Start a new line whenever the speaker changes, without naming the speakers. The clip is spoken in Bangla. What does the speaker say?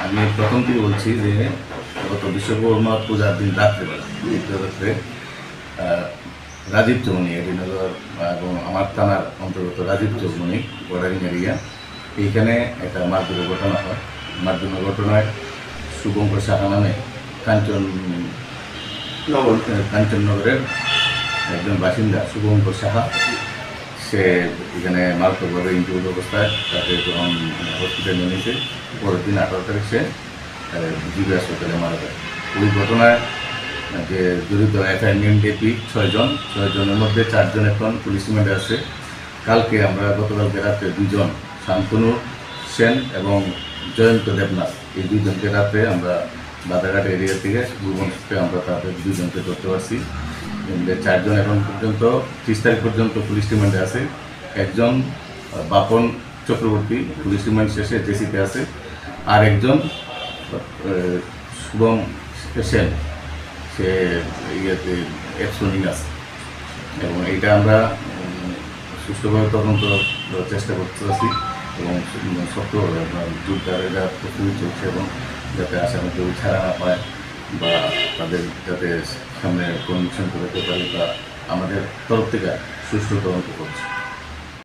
আমি প্রথম থেকে বলছি যে গত বিশ্বকর্মা পূজার দিন রাত্রেবেলা রাত্রে রাজীব চৌমনি এডিনগর এবং আমার থানার অন্তর্গত রাজীব চৌমনি বর্ডারিং এরিয়া এইখানে একটা মারধরের ঘটনা হয়। মারধরের ঘটনায় শুভঙ্কর সাহা নামে কাঞ্চননগরের একজন বাসিন্দা শুভঙ্কর সাহা, সে এখানে মারাত্মকভাবে ইনজুর্ড অবস্থায় তাকে তখন হসপিটালে নিয়েছে। পরের দিন 18 তারিখ সে জিবি হাসপাতালে মারা যায়। ওই ঘটনায় যে জড়িত FINDP 6 জনের মধ্যে 4 জন এখন পুলিশ রিমান্ডে আছে। কালকে আমরা গতকালকে রাত্রে 2 জন শান্তনু সেন এবং জয়ন্ত দেবনাথ, এই 2 জনকে রাত্রে আমরা বাদাঘাট এরিয়া থেকে ভুবনকে আমরা তাদের 2 জনকে ধরতে পারছি। 4 জন এখন পর্যন্ত 30 তারিখ পর্যন্ত পুলিশ রিমান্ডে আছে। একজন বাপন চক্রবর্তী পুলিশ রিমান্ড শেষে জেসিতে আছে, আর একজন শুভম সেন সে ইয়েতে এক্সপ্লোনিং আছে। এবং এইটা আমরা সুষ্ঠুভাবে তদন্ত চেষ্টা করতে পারছি এবং সত্যভাবে জোরদার এটা প্রস্তুতি চলছে এবং যাতে আসামি কেউ ছাড়া না পায় বা তাদের যাতে সামনে কনভিকশন করতে পারে বা আমাদের তরফ থেকে সুষ্ঠু তদন্ত করছে।